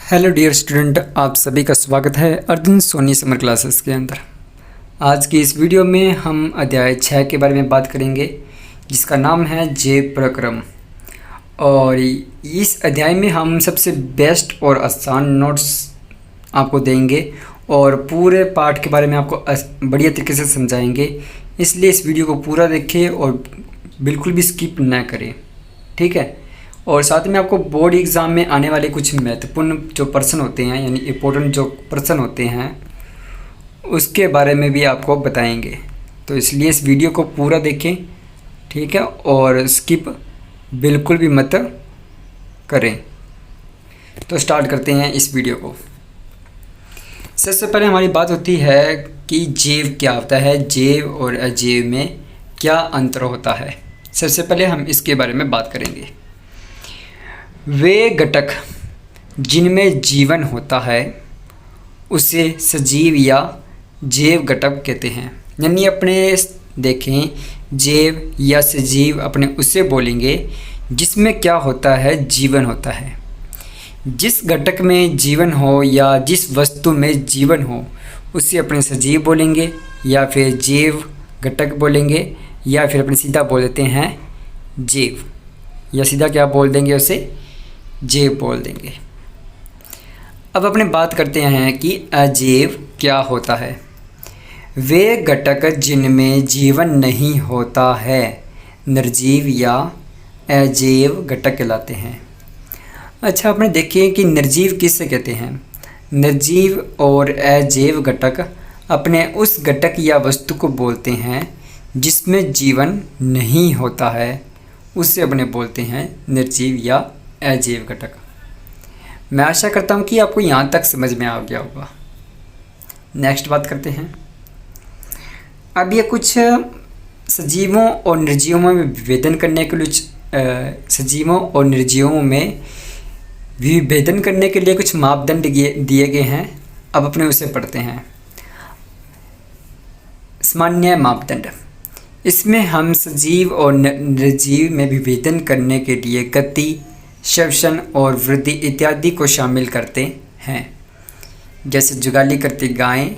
Hello dear student, आप सभी का स्वागत है अर्जुन सोनी समर क्लासेस के अंदर। आज की इस वीडियो में हम अध्याय 6 के बारे में बात करेंगे, जिसका नाम है जैव प्रक्रम। और इस अध्याय में हम सबसे बेस्ट और आसान नोट्स आपको देंगे और पूरे पाठ के बारे में आपको बढ़िया तरीके से समझाएंगे। इसलिए इस वीडियो को पूरा देखें और बिल्कुल भी स्किप ना करें, ठीक है। और साथ में आपको बोर्ड एग्ज़ाम में आने वाले कुछ महत्वपूर्ण जो प्रश्न होते हैं, यानी इम्पोर्टेंट जो प्रश्न होते हैं, उसके बारे में भी आपको बताएंगे। तो इसलिए इस वीडियो को पूरा देखें, ठीक है, और स्किप बिल्कुल भी मत करें। तो स्टार्ट करते हैं इस वीडियो को। सबसे पहले हमारी बात होती है कि जैव क्या होता है, जैव और अजैव में क्या अंतर होता है। सबसे पहले हम इसके बारे में बात करेंगे। वे घटक जिनमें जीवन होता है उसे सजीव या जैव घटक कहते हैं। यानी अपने देखें, जैव या सजीव अपने उससे बोलेंगे जिसमें क्या होता है, जीवन होता है। जिस घटक में जीवन हो या जिस वस्तु में जीवन हो उसे अपने सजीव बोलेंगे या फिर जैव घटक बोलेंगे, या फिर अपने सीधा बोल देते हैं जैव, या सीधा क्या बोल देंगे, उसे जैव बोल देंगे। अब अपने बात करते हैं कि अजैव क्या होता है। वे घटक जिनमें जीवन नहीं होता है निर्जीव या अजैव घटक कहलाते हैं। अच्छा, आपने देखिए कि निर्जीव किससे कहते हैं। निर्जीव और अजैव घटक अपने उस घटक या वस्तु को बोलते हैं जिसमें जीवन नहीं होता है, उससे अपने बोलते हैं निर्जीव या अजैव घटक। मैं आशा करता हूँ कि आपको यहाँ तक समझ में आ गया होगा। नेक्स्ट बात करते हैं। अब ये कुछ सजीवों और निर्जीवों में विभेदन करने के लिए सजीवों और निर्जीवों में विभेदन करने के लिए कुछ मापदंड दिए गए हैं। अब अपने उसे पढ़ते हैं। सामान्य मापदंड, इसमें हम सजीव और निर्जीव में विभेदन करने के लिए गति, श्वसन और वृद्धि इत्यादि को शामिल करते हैं। जैसे जुगाली करती गायें,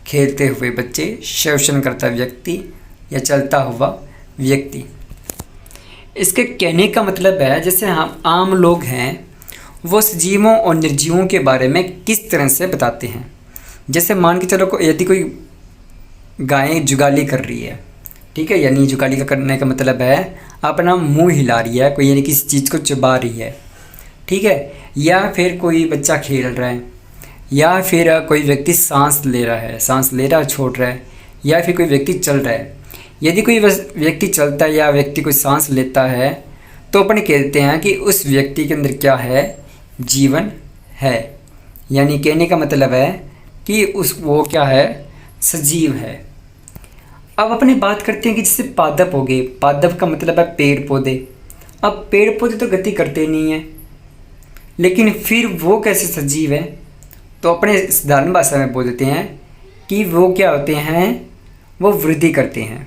खेलते हुए बच्चे, श्वसन करता व्यक्ति या चलता हुआ व्यक्ति। इसके कहने का मतलब है, जैसे हम आम लोग हैं वो सजीवों और निर्जीवों के बारे में किस तरह से बताते हैं। जैसे मान के चलो, यदि कोई गाय जुगाली कर रही है, ठीक है, यानी जुगाली का करने का मतलब है अपना मुंह हिला रही है, कोई यानी किसी चीज़ को चबा रही है, ठीक है, या फिर कोई बच्चा खेल रहा है, या फिर कोई व्यक्ति सांस ले रहा है, छोड़ रहा है, या फिर कोई व्यक्ति चल रहा है। यदि कोई व्यक्ति चलता है या व्यक्ति कोई सांस लेता है तो अपन कहते हैं कि उस व्यक्ति के अंदर क्या है, जीवन है। यानी कहने का मतलब है कि वो क्या है, सजीव है। अब अपनी बात करते हैं कि जैसे पादप हो गए। पादप का मतलब है पेड़ पौधे। अब पेड़ पौधे तो गति करते नहीं हैं, लेकिन फिर वो कैसे सजीव है। तो अपने साधारण भाषा में बोल देते हैं कि वो क्या होते हैं, वो वृद्धि करते हैं।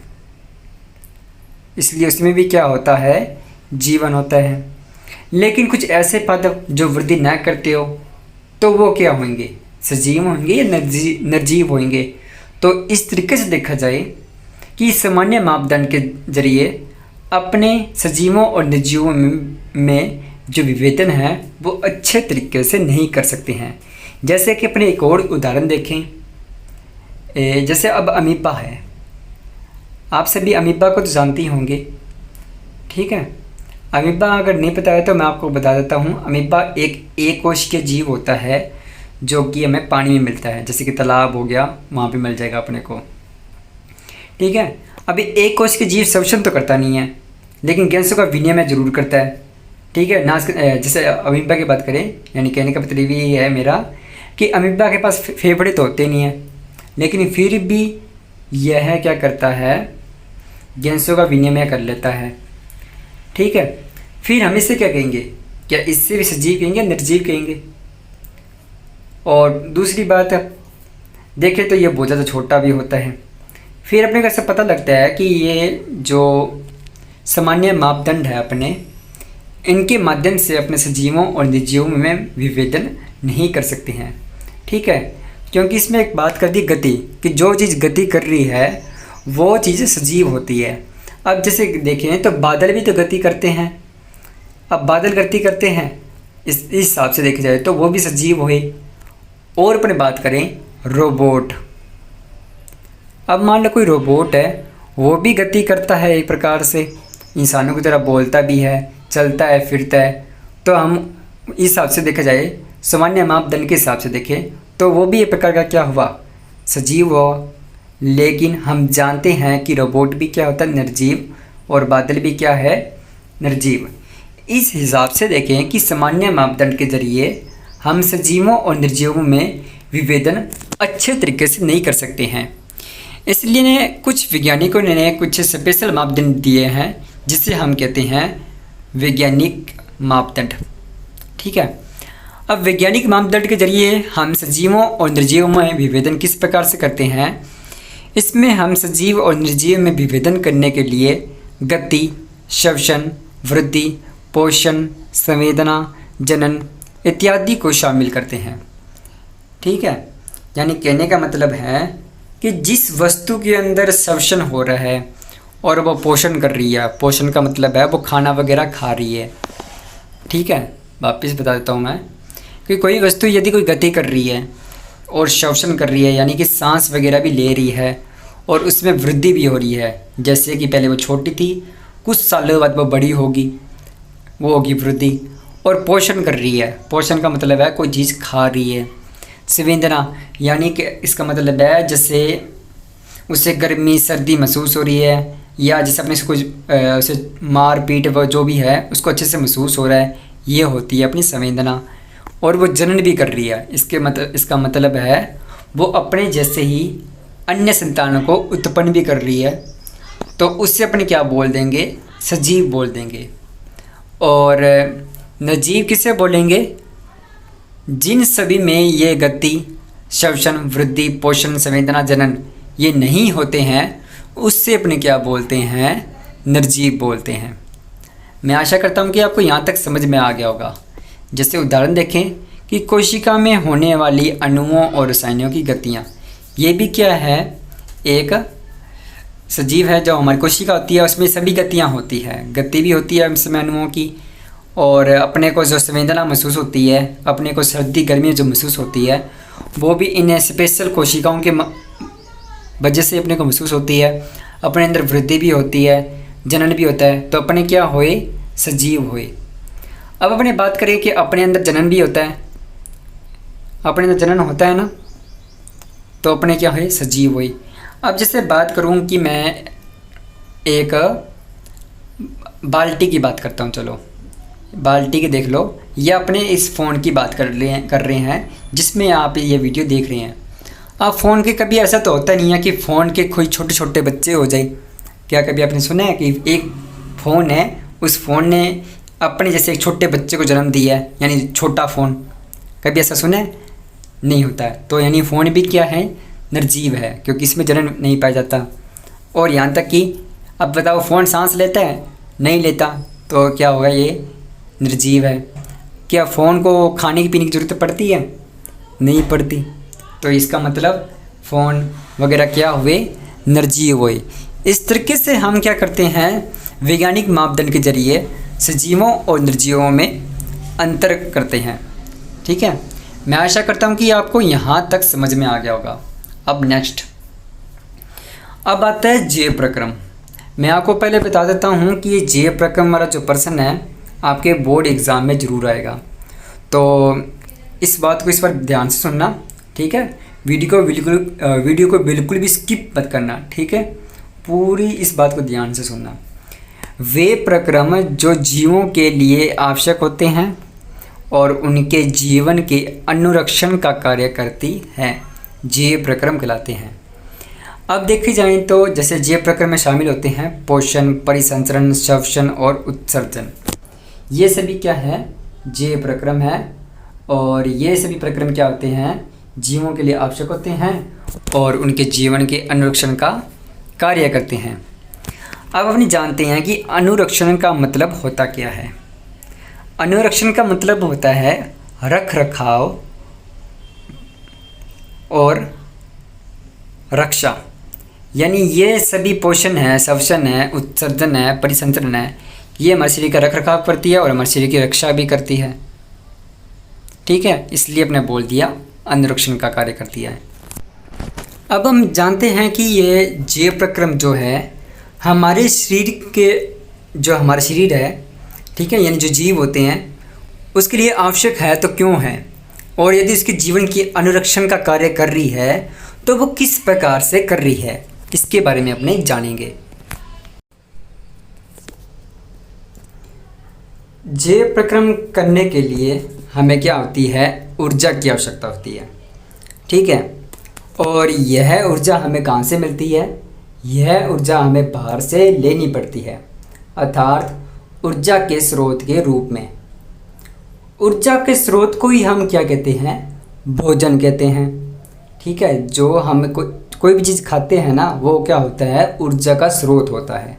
इसलिए उसमें भी क्या होता है, जीवन होता है। लेकिन कुछ ऐसे पादप जो वृद्धि ना करते हो तो वो क्या होंगे, सजीव होंगे या निर्जीव होंगे। तो इस तरीके से देखा जाए कि सामान्य मापदंड के जरिए अपने सजीवों और निर्जीवों में जो विभेदन है वो अच्छे तरीके से नहीं कर सकते हैं। जैसे कि अपने एक और उदाहरण देखें। जैसे अब अमीबा है, आप सभी अमीबा को तो जानते ही होंगे, ठीक है। अमीबा अगर नहीं पता है तो मैं आपको बता देता हूँ। अमीबा एक कोशिकीय जीव होता है जो कि हमें पानी में मिलता है, जैसे कि तालाब हो गया, वहाँ पे मिल जाएगा अपने को, ठीक है। अभी एक कोशिकीय जीव श्वसन तो करता नहीं है, लेकिन गैसों का विनिमय जरूर करता है, ठीक है। जैसे अमीबा की बात करें, यानी कहने का मतलब ये है मेरा कि अमीबा के पास फेफड़े तो होते नहीं हैं, लेकिन फिर भी यह क्या करता है, गैसों का विनिमय कर लेता है, ठीक है। फिर हम इसे क्या कहेंगे, क्या इससे भी सजीव कहेंगे, निर्जीव कहेंगे। और दूसरी बात देखें तो ये बहुत ज़्यादा छोटा भी होता है। फिर अपने को ऐसा पता लगता है कि ये जो सामान्य मापदंड है अपने, इनके माध्यम से अपने सजीवों और निर्जीवों में विभेदन नहीं कर सकते हैं। ठीक है, क्योंकि इसमें एक बात कर दी गति, कि जो चीज़ गति कर रही है वो चीज़ सजीव होती है। अब जैसे देखें तो बादल भी तो गति करते हैं। अब बादल गति करते हैं, इस हिसाब से देखा जाए तो वो भी सजीव हुए। और अपने बात करें रोबोट, अब मान लो कोई रोबोट है, वो भी गति करता है एक प्रकार से, इंसानों की तरह बोलता भी है, चलता है, फिरता है। तो हम इस हिसाब से देखा जाए, सामान्य मापदंड के हिसाब से देखें तो वो भी एक प्रकार का क्या हुआ, सजीव हुआ। लेकिन हम जानते हैं कि रोबोट भी क्या होता है, निर्जीव, और बादल भी क्या है, निर्जीव। इस हिसाब से देखें कि सामान्य मापदंड के जरिए हम सजीवों और निर्जीवों में विभेदन अच्छे तरीके से नहीं कर सकते हैं। इसलिए कुछ वैज्ञानिकों ने कुछ स्पेशल मापदंड दिए हैं जिसे हम कहते हैं वैज्ञानिक मापदंड। ठीक है, अब वैज्ञानिक मापदंड के जरिए हम सजीवों और निर्जीवों में विभेदन किस प्रकार से करते हैं। इसमें हम सजीव और निर्जीव में विभेदन करने के लिए गति, श्वसन, वृद्धि, पोषण, संवेदना, जनन इत्यादि को शामिल करते हैं। ठीक है, यानी कहने का मतलब है कि जिस वस्तु के अंदर श्वसन हो रहा है और वो पोषण कर रही है, पोषण का मतलब है वो खाना वगैरह खा रही है। ठीक है, वापस बता देता हूँ मैं कि कोई वस्तु यदि कोई गति कर रही है और श्वसन कर रही है, यानी कि सांस वगैरह भी ले रही है और उसमें वृद्धि भी हो रही है, जैसे कि पहले वो छोटी थी, कुछ सालों बाद वो बड़ी होगी, वो होगी वृद्धि। और पोषण कर रही है, पोषण का मतलब है कोई चीज़ खा रही है। संवेदना, यानी कि इसका मतलब है जैसे उसे गर्मी सर्दी महसूस हो रही है, या जैसे अपने से कुछ उसे मार पीट वो जो भी है उसको अच्छे से महसूस हो रहा है, ये होती है अपनी संवेदना। और वो जनन भी कर रही है, इसका मतलब है वो अपने जैसे ही अन्य संतानों को उत्पन्न भी कर रही है, तो उससे अपने क्या बोल देंगे, सजीव बोल देंगे। और निर्जीव किसे बोलेंगे, जिन सभी में ये गति, श्वसन, वृद्धि, पोषण, संवेदना, जनन ये नहीं होते हैं, उससे अपने क्या बोलते हैं, निर्जीव बोलते हैं। मैं आशा करता हूँ कि आपको यहाँ तक समझ में आ गया होगा। जैसे उदाहरण देखें कि कोशिका में होने वाली अणुओं और रसायनों की गतियाँ, ये भी क्या है, एक सजीव है। जो हमारी कोशिका होती है उसमें सभी गतियाँ होती है, गति भी होती है इसमें अणुओं की, और अपने को जो संवेदना महसूस होती है, अपने को सर्दी गर्मी जो महसूस होती है, वो भी इन स्पेशल कोशिकाओं के वजह से अपने को महसूस होती है। अपने अंदर वृद्धि भी होती है, जनन भी होता है, तो अपने क्या हुए, सजीव हुए। अब अपने बात करें कि अपने अंदर जनन भी होता है, अपने अंदर जनन होता है ना, तो अपने क्या हुए, सजीव हुए। अब जैसे बात करूं कि मैं एक बाल्टी की बात करता हूं, चलो बाल्टी के देख लो, या अपने इस फ़ोन की बात कर रहे हैं जिसमें आप ये वीडियो देख रहे हैं। अब फ़ोन के कभी ऐसा तो होता नहीं है कि फ़ोन के कोई छोटे छोटे बच्चे हो जाए। क्या कभी आपने सुना है कि एक फ़ोन है, उस फ़ोन ने अपने जैसे एक छोटे बच्चे को जन्म दिया है, यानी छोटा फ़ोन, कभी ऐसा सुना है? नहीं होता है। तो यानी फ़ोन भी क्या है, निर्जीव है, क्योंकि इसमें जन्म नहीं पाया जाता। और यहाँ तक कि अब बताओ फ़ोन सांस लेता है, नहीं लेता, तो क्या होगा, ये निर्जीव है। क्या फ़ोन को खाने की पीने की ज़रूरत पड़ती है? नहीं पड़ती। तो इसका मतलब फ़ोन वगैरह क्या हुए, निर्जीव हुए। इस तरीके से हम क्या करते हैं, वैज्ञानिक मापदंड के जरिए सजीवों और निर्जीवों में अंतर करते हैं। ठीक है, मैं आशा करता हूँ कि आपको यहाँ तक समझ में आ गया होगा। अब नेक्स्ट, अब आता है जे प्रक्रम। मैं आपको पहले बता देता हूँ कि ये जे प्रक्रम वाला जो प्रश्न है आपके बोर्ड एग्ज़ाम में ज़रूर आएगा, तो इस बात को इस पर ध्यान से सुनना। ठीक है, वीडियो को बिल्कुल भी स्किप मत करना। ठीक है, पूरी इस बात को ध्यान से सुनना। वे प्रक्रम जो जीवों के लिए आवश्यक होते हैं और उनके जीवन के अनुरक्षण का कार्य करती हैं, जे प्रक्रम कहलाते हैं। अब देखी जाए तो जैसे जे प्रक्रम में शामिल होते हैं पोषण, परिसंचरण, श्वसन और उत्सर्जन। ये सभी क्या है, जे प्रक्रम है। और ये सभी प्रक्रम क्या होते हैं, जीवों के लिए आवश्यक होते हैं और उनके जीवन के अनुरक्षण का कार्य करते हैं। अब अपनी जानते हैं कि अनुरक्षण का मतलब होता क्या है। अनुरक्षण का मतलब होता है रख रखाव और रक्षा, यानी ये सभी पोषण है, श्वसन है, उत्सर्जन है, परिसंचरण है, ये हमारे शरीर का रख रखाव करती है और हमारे शरीर की रक्षा भी करती है। ठीक है, इसलिए अपने बोल दिया अनुरक्षण का कार्य करती है। अब हम जानते हैं कि ये जीव प्रक्रम जो है हमारे शरीर के, जो हमारा शरीर है, ठीक है, यानी जो जीव होते हैं उसके लिए आवश्यक है तो क्यों है, और यदि उसके जीवन की अनुरक्षण का कार्य कर रही है तो वो किस प्रकार से कर रही है, इसके बारे में अपने जानेंगे। जीव प्रक्रम करने के लिए हमें क्या होती है, ऊर्जा की आवश्यकता होती है। ठीक है, और यह ऊर्जा हमें कहाँ से मिलती है, यह ऊर्जा हमें बाहर से लेनी पड़ती है, अर्थात ऊर्जा के स्रोत के रूप में। ऊर्जा के स्रोत को ही हम क्या कहते हैं, भोजन कहते हैं। ठीक है, जो हम कोई भी चीज़ खाते हैं ना, वो क्या होता है, ऊर्जा का स्रोत होता है।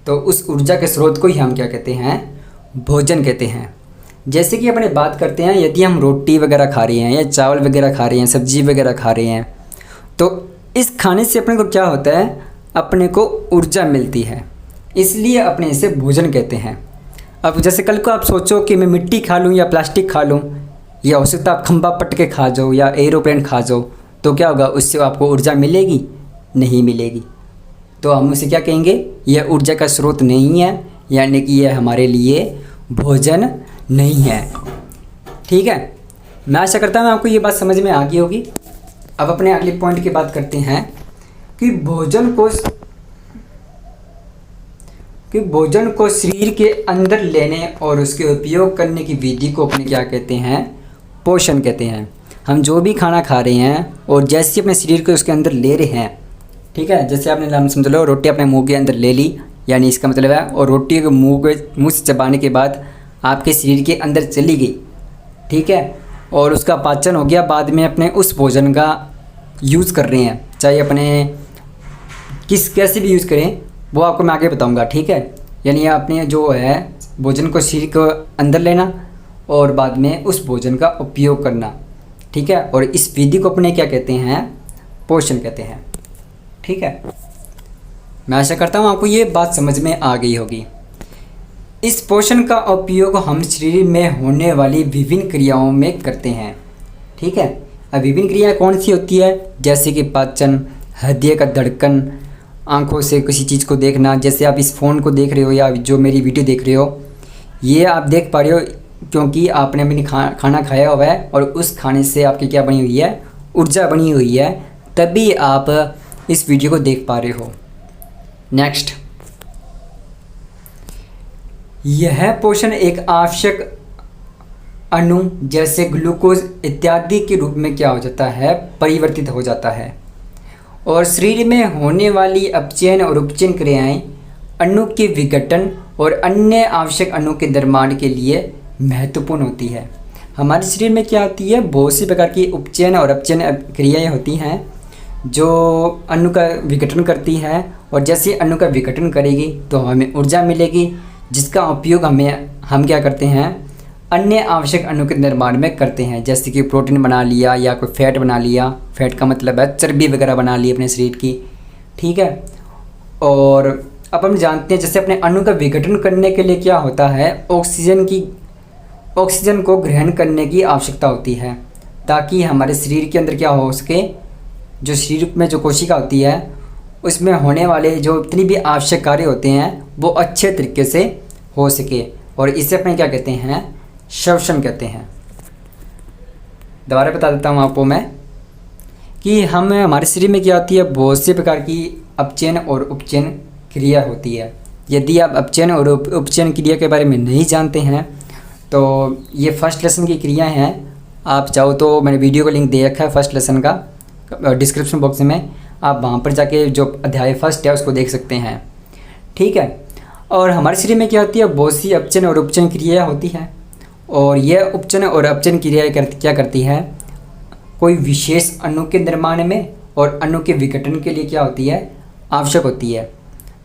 तो उस ऊर्जा के स्रोत को ही हम क्या कहते हैं, भोजन कहते हैं। जैसे कि अपने बात करते हैं, यदि हम रोटी वगैरह खा रहे हैं या चावल वगैरह खा रहे हैं, सब्जी वगैरह खा रहे हैं, तो इस खाने से अपने को क्या होता है, अपने को ऊर्जा मिलती है, इसलिए अपने इसे भोजन कहते हैं। अब जैसे कल को आप सोचो कि मैं मिट्टी खा लूँ या प्लास्टिक खा लूँ, या हो सकता है आप खंबा पट के खा जाओ या एरोप्लेन खा जाओ, तो क्या होगा, उससे आपको ऊर्जा मिलेगी, नहीं मिलेगी। तो हम उसे क्या कहेंगे, यह ऊर्जा का स्रोत नहीं है, यानी कि यह हमारे लिए भोजन नहीं है। ठीक है, मैं आशा करता हूँ आपको ये बात समझ में आ गई होगी। अब अपने अगले पॉइंट की बात करते हैं कि भोजन को शरीर के अंदर लेने और उसके उपयोग करने की विधि को अपने क्या कहते हैं, पोषण कहते हैं। हम जो भी खाना खा रहे हैं और जैसे अपने शरीर को उसके अंदर ले रहे हैं, ठीक है, जैसे आपने नाम समझ लो, रोटी अपने मुंह के अंदर ले ली, यानी इसका मतलब है, और रोटी को मुंह से चबाने के बाद आपके शरीर के अंदर चली गई, ठीक है, और उसका पाचन हो गया, बाद में अपने उस भोजन का यूज़ कर रहे हैं, चाहे अपने कैसे भी यूज़ करें, वो आपको मैं आगे बताऊंगा। ठीक है, यानी आपने जो है भोजन को शरीर को अंदर लेना और बाद में उस भोजन का उपयोग करना। ठीक है, और इस विधि को अपने क्या कहते हैं, पोषण कहते हैं। ठीक है, मैं आशा करता हूँ आपको ये बात समझ में आ गई होगी। इस पोषण का उपयोग हम शरीर में होने वाली विभिन्न क्रियाओं में करते हैं। ठीक है, अब विभिन्न क्रियाएं कौन सी होती है, जैसे कि पाचन, हृदय का धड़कन, आंखों से किसी चीज़ को देखना, जैसे आप इस फ़ोन को देख रहे हो या जो मेरी वीडियो देख रहे हो, ये आप देख पा रहे हो क्योंकि आपने अपनी खाना खाया हुआ है और उस खाने से आपकी क्या बनी हुई है, ऊर्जा बनी हुई है, तभी आप इस वीडियो को देख पा रहे हो। नेक्स्ट, यह पोषण एक आवश्यक अणु जैसे ग्लूकोज इत्यादि के रूप में क्या हो जाता है, परिवर्तित हो जाता है, और शरीर में होने वाली अपचयन और उपचयन क्रियाएं अणु के विघटन और अन्य आवश्यक अणु के निर्माण के लिए महत्वपूर्ण होती है। हमारे शरीर में क्या होती है, बहुत सी प्रकार की उपचयन और अपचयन क्रियाएं होती हैं जो अणु का विघटन करती है, और जैसे अणु का विघटन करेगी तो हमें ऊर्जा मिलेगी, जिसका उपयोग हम क्या करते हैं, अन्य आवश्यक अणु के निर्माण में करते हैं, जैसे कि प्रोटीन बना लिया या कोई फैट बना लिया, फैट का मतलब है चर्बी वगैरह बना ली अपने शरीर की। ठीक है, और अब हम जानते हैं जैसे अपने अणु का विघटन करने के लिए क्या होता है, ऑक्सीजन को ग्रहण करने की आवश्यकता होती है, ताकि हमारे शरीर के अंदर क्या हो सके, जो शरीर में जो कोशिका होती है उसमें होने वाले जो इतनी भी आवश्यक कार्य होते हैं वो अच्छे तरीके से हो सके, और इसे अपने क्या कहते हैं, श्वसन कहते हैं। दोबारा बता देता हूँ आपको मैं कि हमारे शरीर में क्या होती है, बहुत से प्रकार की अपचयन और उपचयन क्रिया होती है। यदि आप अपचयन और उपचयन क्रिया के बारे में नहीं जानते हैं तो ये फर्स्ट लेसन की क्रिया हैं, आप चाहो तो मैंने वीडियो का लिंक दे रखा है फर्स्ट लेसन का डिस्क्रिप्शन बॉक्स में, आप वहाँ पर जाके जो अध्याय फर्स्ट है उसको देख सकते हैं। ठीक है, और हमारे शरीर में क्या होती है, बहुत सी अपचयन और उपचयन क्रिया होती है, और यह उपचयन और अपचयन क्रिया क्या करती है, कोई विशेष अणु के निर्माण में और अणु के विघटन के लिए क्या होती है, आवश्यक होती है,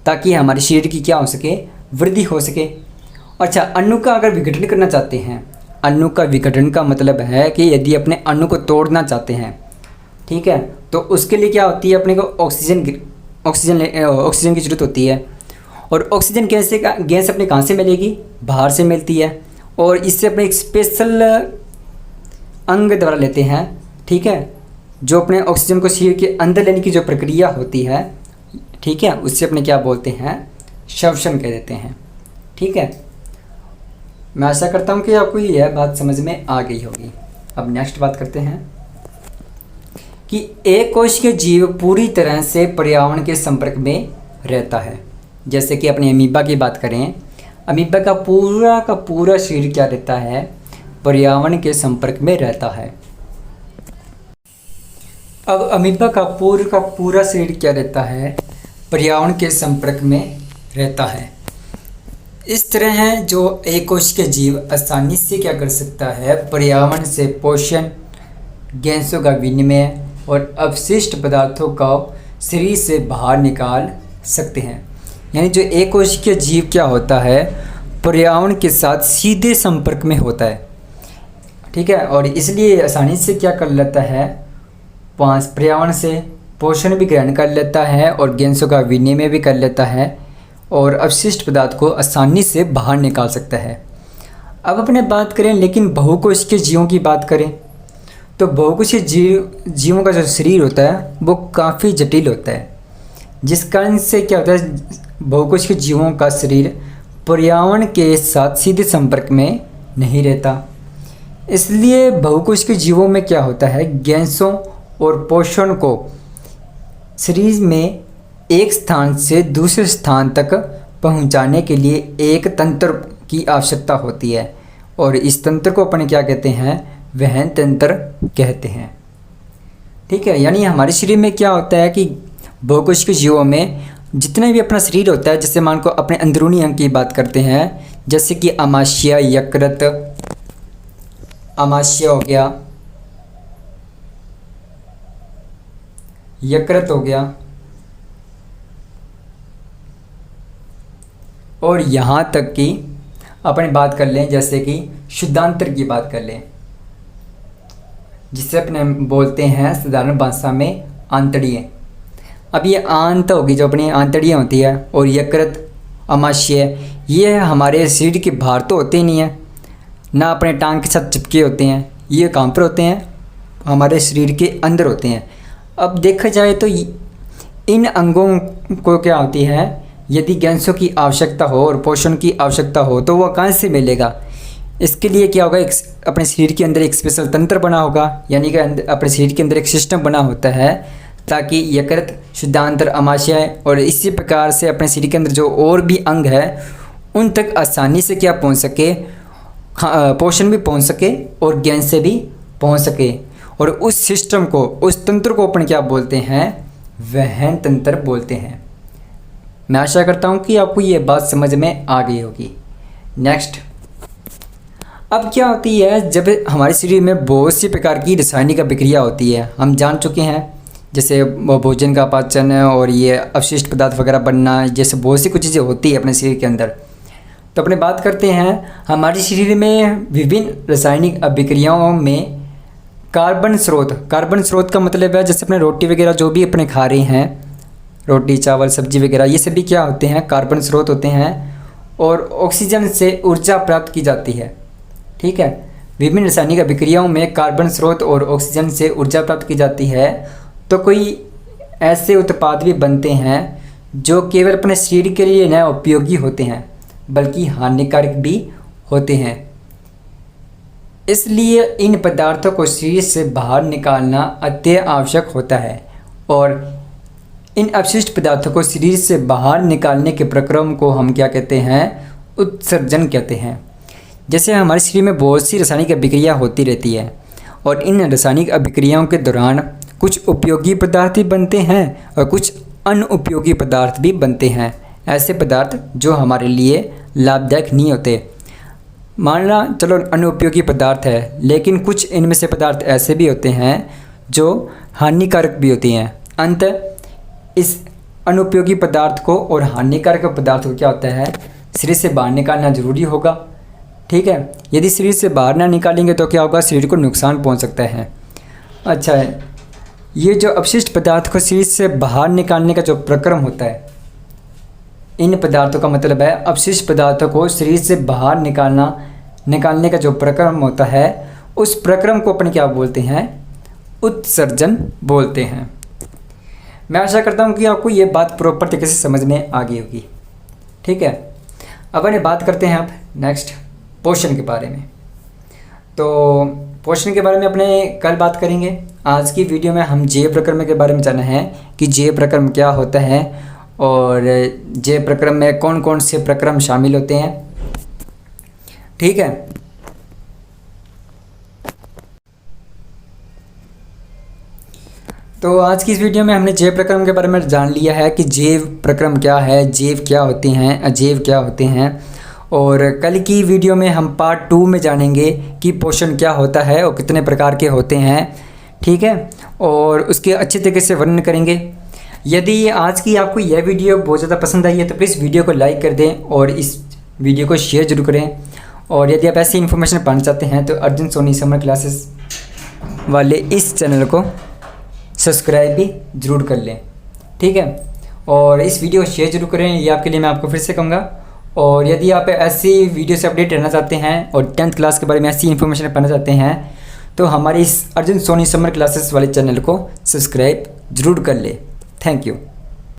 ताकि हमारे शरीर की क्या हो सके, वृद्धि हो सके। अच्छा, अणु का अगर विघटन करना चाहते हैं, अणु का विघटन का मतलब है कि यदि अपने अणु को तोड़ना चाहते हैं, ठीक है। तो उसके लिए क्या होती है, अपने को ऑक्सीजन की ज़रूरत होती है। और ऑक्सीजन गैस अपने कहाँ से मिलेगी, बाहर से मिलती है। और इससे अपने एक स्पेशल अंग द्वारा लेते हैं, ठीक है, जो अपने ऑक्सीजन को शरीर के अंदर लेने की जो प्रक्रिया होती है, ठीक है, उससे अपने क्या बोलते हैं, श्वसन कह देते हैं। ठीक है, मैं आशा करता हूँ कि आपको यह बात समझ में आ गई होगी। अब नेक्स्ट बात करते हैं कि एक कोशिकीय जीव पूरी तरह से पर्यावरण के संपर्क में रहता है। जैसे कि अपने अमीबा की बात करें, अमीबा का पूरा शरीर क्या रहता है, पर्यावरण के संपर्क में रहता है। अब अमीबा का पूरा शरीर क्या रहता है, पर्यावरण के संपर्क में रहता है। इस तरह है जो एक कोशिकीय जीव आसानी से क्या कर सकता है, पर्यावरण से पोषण, गैसों का विनिमय और अपशिष्ट पदार्थों का शरीर से बाहर निकाल सकते हैं। यानी जो एक कोशिकीय जीव क्या होता है, पर्यावरण के साथ सीधे संपर्क में होता है। ठीक है, और इसलिए आसानी से क्या कर लेता है, पर्यावरण से पोषण भी ग्रहण कर लेता है और गैसों का विनिमय भी कर लेता है और अपशिष्ट पदार्थ को आसानी से बाहर निकाल सकता है। अब अपने बात करें लेकिन बहुकोशिकीय जीवों की बात करें तो बहुकोशिकीय जीवों का जो शरीर होता है वो काफ़ी जटिल होता है, जिस कारण से क्या होता है, बहुकोशिकीय जीवों का शरीर पर्यावरण के साथ सीधे संपर्क में नहीं रहता। इसलिए बहुकोशिकीय जीवों में क्या होता है, गैसों और पोषण को शरीर में एक स्थान से दूसरे स्थान तक पहुंचाने के लिए एक तंत्र की आवश्यकता होती है और इस तंत्र को अपन क्या कहते हैं, वहन तंत्र कहते हैं। ठीक है, यानी हमारे शरीर में क्या होता है कि बहुकोशिकीय जीवों में जितना भी अपना शरीर होता है, जैसे मान को अपने अंदरूनी अंग की बात करते हैं, जैसे कि अमाशय, यकृत, अमाशय हो गया, यकृत हो गया, और यहाँ तक कि अपन बात कर लें जैसे कि शुद्धांतर की बात कर लें, जिसे अपने बोलते हैं साधारण भाषा में आंतड़ियाँ। अब ये आंत होगी जो अपनी आंतड़ियाँ होती है, और यकृत, अमाशय, ये हमारे शरीर के बाहर तो होते ही नहीं है, ना अपने टांग के साथ चिपके होते हैं, ये कहाँ पर होते हैं, हमारे शरीर के अंदर होते हैं। अब देखा जाए तो इन अंगों को क्या होती है, यदि गैसों की आवश्यकता हो और पोषण की आवश्यकता हो तो वह कहाँ से मिलेगा, इसके लिए क्या होगा, अपने शरीर के अंदर एक स्पेशल तंत्र बना होगा, यानी कि अपने शरीर के अंदर एक सिस्टम बना होता है ताकि यकृत, शुद्धांतर, अमाशय और इसी प्रकार से अपने शरीर के अंदर जो और भी अंग है उन तक आसानी से क्या पहुंच सके, पोषण भी पहुंच सके और गैस से भी पहुंच सके। और उस सिस्टम को, उस तंत्र को अपन क्या बोलते हैं, वहन तंत्र बोलते हैं। मैं आशा करता हूं कि आपको ये बात समझ में आ गई होगी। नेक्स्ट, अब क्या होती है, जब हमारे शरीर में बहुत सी प्रकार की रासायनिक अभिक्रिया होती है, हम जान चुके हैं, जैसे भोजन का पाचन और ये अपशिष्ट पदार्थ वगैरह बनना, जैसे बहुत सी कुछ चीज़ें होती है अपने शरीर के अंदर। तो अपने बात करते हैं हमारे शरीर में विभिन्न रासायनिक अभिक्रियाओं में कार्बन स्रोत का मतलब है जैसे अपने रोटी वगैरह जो भी अपने खा रहे हैं, रोटी, चावल, सब्जी वगैरह, ये सभी क्या होते हैं, कार्बन स्रोत होते हैं। और ऑक्सीजन से ऊर्जा प्राप्त की जाती है। ठीक है, विभिन्न रासायनिक अभिक्रियाओं में कार्बन स्रोत और ऑक्सीजन से ऊर्जा प्राप्त की जाती है। तो कोई ऐसे उत्पाद भी बनते हैं जो केवल अपने शरीर के लिए न उपयोगी होते हैं बल्कि हानिकारक भी होते हैं। इसलिए इन पदार्थों को शरीर से बाहर निकालना अत्यंत आवश्यक होता है और इन अपशिष्ट पदार्थों को शरीर से बाहर निकालने के प्रक्रम को हम क्या कहते हैं, उत्सर्जन कहते हैं। जैसे हमारे शरीर में बहुत सी रासायनिक अभिक्रिया होती रहती है और इन रासायनिक अभिक्रियाओं के दौरान कुछ उपयोगी पदार्थ भी बनते हैं और कुछ अनुपयोगी पदार्थ भी बनते हैं, ऐसे पदार्थ जो हमारे लिए लाभदायक नहीं होते। मानना चलो अनुपयोगी पदार्थ है, लेकिन कुछ इनमें से पदार्थ ऐसे भी होते हैं जो हानिकारक भी होती हैं। अंत इस अनुपयोगी पदार्थ को और हानिकारक पदार्थ को क्या होता है, शरीर से बाहर निकालना ज़रूरी होगा। ठीक है, यदि शरीर से बाहर ना निकालेंगे तो क्या होगा, शरीर को नुकसान पहुंच सकता है। अच्छा है, ये जो अपशिष्ट पदार्थ को शरीर से बाहर निकालने का जो प्रक्रम होता है, इन पदार्थों का मतलब है अपशिष्ट पदार्थों को शरीर से बाहर निकालने का जो प्रक्रम होता है, उस प्रक्रम को अपन क्या बोलते हैं? उत्सर्जन बोलते हैं। मैं आशा करता हूँ कि आपको ये बात प्रॉपर तरीके से समझ में आ गई होगी। ठीक है, अब अपन बात करते हैं अब नेक्स्ट पोषण के बारे में। तो पोषण के बारे में अपने कल बात करेंगे। आज की वीडियो में हम जैव प्रक्रम के बारे में जाना है कि जैव प्रक्रम क्या होता है और जैव प्रक्रम में कौन कौन से प्रक्रम शामिल होते हैं। ठीक है, तो आज की इस वीडियो में हमने जैव प्रक्रम के बारे में जान लिया है कि जैव प्रक्रम क्या है, जैव क्या होते हैं, अजैव क्या होते हैं। और कल की वीडियो में हम पार्ट 2 में जानेंगे कि पोषण क्या होता है और कितने प्रकार के होते हैं। ठीक है, और उसके अच्छे तरीके से वर्णन करेंगे। यदि आज की आपको यह वीडियो बहुत ज़्यादा पसंद आई है तो प्लीज़ वीडियो को लाइक कर दें और इस वीडियो को शेयर जरूर करें। और यदि आप ऐसी इन्फॉर्मेशन पाना चाहते हैं तो अर्जुन सोनी समर क्लासेस वाले इस चैनल को सब्सक्राइब भी ज़रूर कर लें। ठीक है, और इस वीडियो को शेयर जरूर करें, ये आपके लिए मैं आपको फिर से कहूँगा। और यदि आप ऐसी वीडियो से अपडेट रहना चाहते हैं और 10th क्लास के बारे में ऐसी इन्फॉर्मेशन पाना चाहते हैं तो हमारी इस अर्जुन सोनी समर क्लासेस वाले चैनल को सब्सक्राइब ज़रूर कर लें। Thank you.